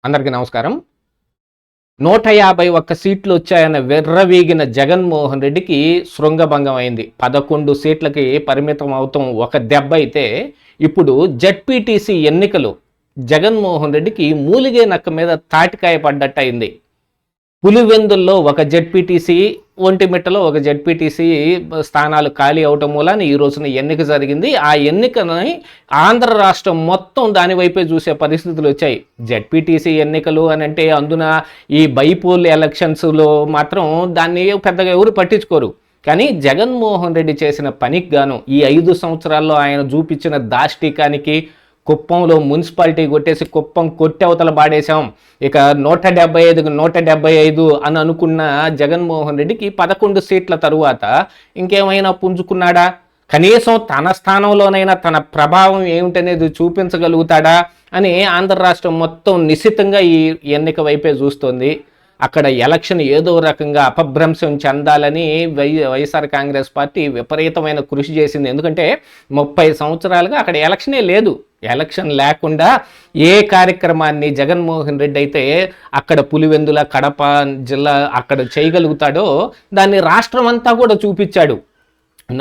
అందరికీ నమస్కారం. 151 సీట్లు వచ్చాయన్న వెర్రవీగిన జగన్మోహన్ రెడ్డికి శృంగభంగం అయింది. 11 సీట్లకి పరిమితం అవుతాం ఒక దెబ్బ అయితే, ఇప్పుడు జడ్పీటీసీ ఎన్నికలు జగన్మోహన్ రెడ్డికి మూలిగే నక్క మీద తాటికాయ పడ్డట్టు అయింది. పులివెందుల్లో ఒక జడ్పీటీసీ, ఒంటిమిట్టలో ఒక జడ్పీటీసీ స్థానాలు ఖాళీ అవటం మూలాన ఈ రోజున ఎన్నిక జరిగింది. ఆ ఎన్నికని ఆంధ్ర రాష్ట్రం మొత్తం దాని వైపే చూసే పరిస్థితులు వచ్చాయి. జడ్పీటీసీ ఎన్నికలు అని అంటే అందున ఈ బైపోల్ ఎలక్షన్స్లో మాత్రం దాన్ని పెద్దగా ఎవరు పట్టించుకోరు. కానీ జగన్మోహన్ రెడ్డి చేసిన పనికి గాను ఈ 5 సంవత్సరాల్లో ఆయన చూపించిన దాష్టికానికి, కుప్పంలో మున్సిపాలిటీ కొట్టేసి కుప్పం కొట్టవతల పాడేశాం, ఇక 175కు 175 అని అనుకున్న జగన్మోహన్ రెడ్డికి 11 సీట్ల తరువాత ఇంకేమైనా పుంజుకున్నాడా? కనీసం తన స్థానంలోనైనా తన ప్రభావం ఏమిటనేది చూపించగలుగుతాడా అని ఆంధ్ర రాష్ట్రం మొత్తం నిశితంగా ఈ ఎన్నిక వైపే చూస్తోంది. అక్కడ ఎలక్షన్ ఏదో రకంగా అపభ్రంశం చెందాలని వైఎస్ఆర్ కాంగ్రెస్ పార్టీ విపరీతమైన కృషి చేసింది. ఎందుకంటే 30 సంవత్సరాలుగా అక్కడ ఎలక్షనే లేదు. ఎలక్షన్ లేకుండా ఏ కార్యక్రమాన్ని జగన్మోహన్ రెడ్డి అయితే అక్కడ పులివెందుల, కడప జిల్లా అక్కడ చేయగలుగుతాడో దాన్ని రాష్ట్రం అంతా కూడా చూపించాడు.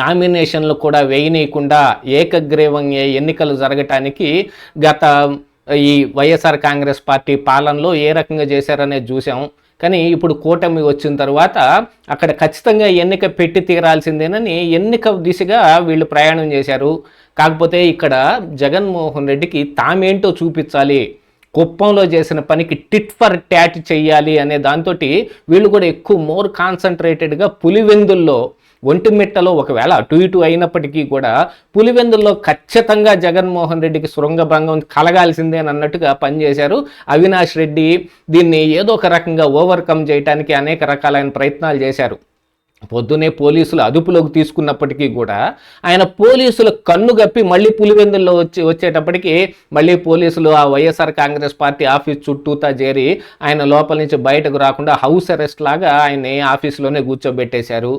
నామినేషన్లు కూడా వేయనీయకుండా ఏకగ్రీవంగా ఎన్నికలు జరగటానికి గత ఈ వైఎస్ఆర్ కాంగ్రెస్ పార్టీ పాలనలో ఏ రకంగా చేశారనేది చూసాం. కానీ ఇప్పుడు కూటమి వచ్చిన తర్వాత అక్కడ ఖచ్చితంగా ఎన్నిక పెట్టి తీరాల్సిందేనని ఎన్నిక దిశగా వీళ్ళు ప్రయాణం చేశారు. కాకపోతే ఇక్కడ జగన్మోహన్ రెడ్డికి తామేంటో చూపించాలి, కుప్పంలో చేసిన పనికి టిట్ ఫర్ ట్యాట్ చెయ్యాలి అనే దాంతో వీళ్ళు కూడా ఎక్కువ మోర్ కాన్సన్ట్రేటెడ్గా పులివెందుల్లో, ఒంటిమిట్టలో ఒకవేళ అటు ఇటు అయినప్పటికీ కూడా పులివెందుల్లో ఖచ్చితంగా జగన్మోహన్ రెడ్డికి శృంగభంగం కలగాల్సిందే అన్నట్టుగా పనిచేశారు. అవినాష్ రెడ్డి దీన్ని ఏదో ఒక రకంగా ఓవర్కమ్ చేయడానికి అనేక రకాలైన ప్రయత్నాలు చేశారు. పొద్దునే పోలీసులు అదుపులోకి తీసుకున్నప్పటికీ కూడా ఆయన పోలీసుల కన్ను గప్పి మళ్ళీ పులివెందుల్లో వచ్చేటప్పటికి మళ్ళీ పోలీసులు ఆ వైఎస్ఆర్ కాంగ్రెస్ పార్టీ ఆఫీస్ చుట్టూతా చేరి ఆయన లోపల నుంచి బయటకు రాకుండా హౌస్ అరెస్ట్ లాగా ఆయన్ని ఆఫీసులోనే కూర్చోబెట్టేశారు.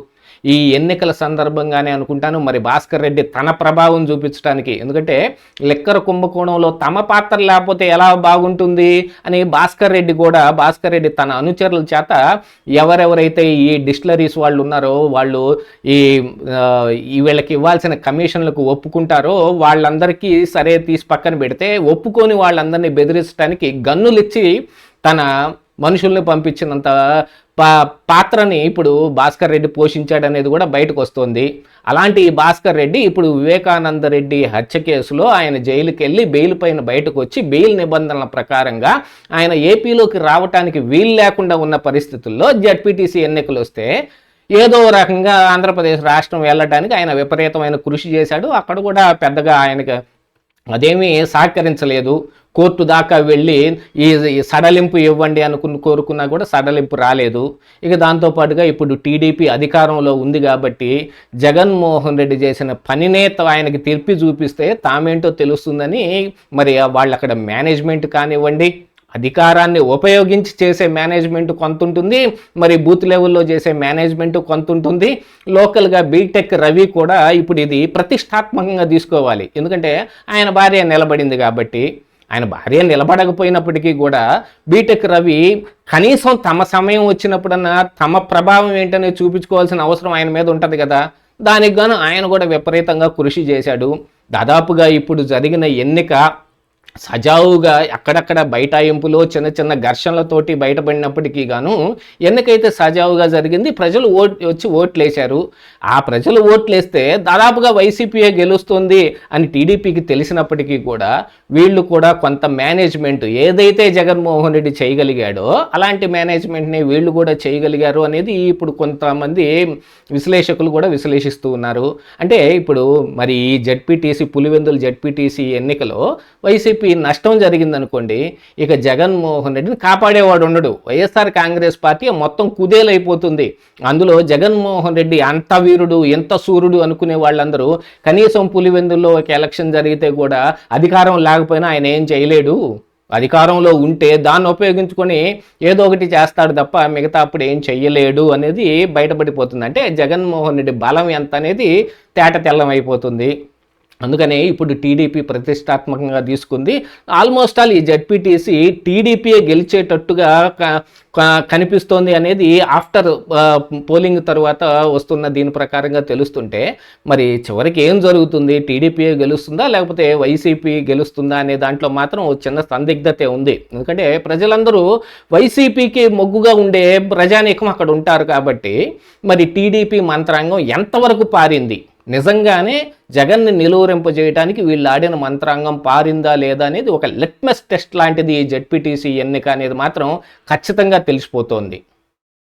ఈ ఎన్నికల సందర్భంగానే అనుకుంటాను మరి భాస్కర్ రెడ్డి తన ప్రభావం చూపించడానికి, ఎందుకంటే లెక్కర కుంభకోణంలో తమ పాత్ర లేకపోతే ఎలా బాగుంటుంది అని భాస్కర్ రెడ్డి తన అనుచరుల చేత ఎవరెవరైతే ఈ డిస్టిలరీస్ వాళ్ళు ఉన్నారో వాళ్ళు ఈ వీళ్ళకి ఇవ్వాల్సిన కమిషన్లకు ఒప్పుకుంటారో వాళ్ళందరికీ సరే తీసి పక్కన పెడితే, ఒప్పుకొని వాళ్ళందరినీ బెదిరించడానికి గన్నులిచ్చి తన మనుషుల్ని పంపించినంత పాత్రని ఇప్పుడు భాస్కర్ రెడ్డి పోషించాడనేది కూడా బయటకు వస్తుంది. అలాంటి భాస్కర్ రెడ్డి ఇప్పుడు వివేకానంద రెడ్డి హత్య కేసులో ఆయన జైలుకి వెళ్ళి బెయిల్ పైన బయటకు వచ్చి బెయిల్ నిబంధనల ప్రకారంగా ఆయన ఏపీలోకి రావడానికి వీలు లేకుండా ఉన్న పరిస్థితుల్లో జడ్పీటీసీ ఎన్నికలు వస్తే ఏదో రకంగా ఆంధ్రప్రదేశ్ రాష్ట్రం వెళ్ళడానికి ఆయన విపరీతమైన కృషి చేశాడు. అక్కడ కూడా పెద్దగా ఆయనకు అదేమీ సహకరించలేదు. కోర్టు దాకా వెళ్ళి ఈ సడలింపు ఇవ్వండి కోరుకున్నా కూడా సడలింపు రాలేదు. ఇక దాంతోపాటుగా ఇప్పుడు టీడీపీ అధికారంలో ఉంది కాబట్టి జగన్మోహన్ రెడ్డి చేసిన పనినే ఆయనకి తిరిపి చూపిస్తే తామేంటో తెలుస్తుందని మరి వాళ్ళు అక్కడ మేనేజ్మెంట్ కానివ్వండి, అధికారాన్ని ఉపయోగించి చేసే మేనేజ్మెంట్ కొంత ఉంటుంది, మరి బూత్ లెవెల్లో చేసే మేనేజ్మెంట్ కొంత ఉంటుంది. లోకల్గా బీటెక్ రవి కూడా ఇప్పుడు ఇది ప్రతిష్టాత్మకంగా తీసుకోవాలి. ఎందుకంటే ఆయన భార్య నిలబడింది కాబట్టి. ఆయన భార్య నిలబడకపోయినప్పటికీ కూడా బీటెక్ రవి కనీసం తమ సమయం వచ్చినప్పుడన్నా తమ ప్రభావం ఏంటనే చూపించుకోవాల్సిన అవసరం ఆయన మీద ఉంటుంది కదా. దానికి గాను ఆయన కూడా విపరీతంగా కృషి చేశాడు. దాదాపుగా ఇప్పుడు జరిగిన ఎన్నిక సజావుగా అక్కడక్కడ బైఠాయింపులో చిన్న చిన్న ఘర్షణలతోటి బయటపడినప్పటికీ గాను ఎన్నికైతే సజావుగా జరిగింది. ప్రజలు వచ్చి ఓట్లేశారు. ఆ ప్రజలు ఓట్లేస్తే దాదాపుగా వైసీపీయే గెలుస్తుంది అని టీడీపీకి తెలిసినప్పటికీ కూడా వీళ్ళు కూడా కొంత మేనేజ్మెంట్ ఏదైతే జగన్మోహన్ రెడ్డి చేయగలిగాడో అలాంటి మేనేజ్మెంట్ని వీళ్ళు కూడా చేయగలిగారు అనేది ఇప్పుడు కొంతమంది విశ్లేషకులు కూడా విశ్లేషిస్తూ ఉన్నారు. అంటే ఇప్పుడు మరి ఈ జడ్పీటీసీ పులివెందుల జడ్పీటీసీ ఎన్నికలో వైసీపీ నష్టం జరిగిందనుకోండి, ఇక జగన్మోహన్ రెడ్డిని కాపాడేవాడు ఉండడు. వైఎస్ఆర్ కాంగ్రెస్ పార్టీ మొత్తం కుదేలైపోతుంది. అందులో జగన్మోహన్ రెడ్డి అంత వీరుడు ఎంత సూర్యుడు అనుకునే వాళ్ళందరూ కనీసం పులివెందుల్లో ఒక ఎలక్షన్ జరిగితే కూడా అధికారం లేకపోయినా ఆయన ఏం చేయలేడు. అధికారంలో ఉంటే దాన్ని ఉపయోగించుకొని ఏదో ఒకటి చేస్తాడు తప్ప మిగతా అప్పుడు ఏం చెయ్యలేడు అనేది బయటపడిపోతుంది. అంటే జగన్మోహన్ రెడ్డి బలం ఎంత అనేది తేట తెల్లం అయిపోతుంది. అందుకనే ఇప్పుడు టీడీపీ ప్రతిష్టాత్మకంగా తీసుకుంది. ఆల్మోస్ట్ ఆల్ ఈ జెడ్పీటీసీ టీడీపీయే గెలిచేటట్టుగా కనిపిస్తోంది అనేది ఆఫ్టర్ పోలింగ్ తర్వాత వస్తున్న దీని ప్రకారంగా తెలుస్తుంటే, మరి చివరికి ఏం జరుగుతుంది? టీడీపీయే గెలుస్తుందా లేకపోతే వైసీపీ గెలుస్తుందా అనే దాంట్లో మాత్రం చిన్న సందిగ్ధతే ఉంది. ఎందుకంటే ప్రజలందరూ వైసీపీకి మొగ్గుగా ఉండే ప్రజానీకం అక్కడ ఉంటారు కాబట్టి, మరి టీడీపీ మంత్రాంగం ఎంతవరకు పారింది, నిజంగానే జగన్ని నిలువరింపజేయడానికి వీళ్ళు ఆడిన మంత్రాంగం పారిందా లేదా అనేది ఒక లిట్మస్ టెస్ట్ లాంటిది ఈ జెడ్పీటీసీ ఎన్నిక అనేది మాత్రం ఖచ్చితంగా తెలిసిపోతోంది.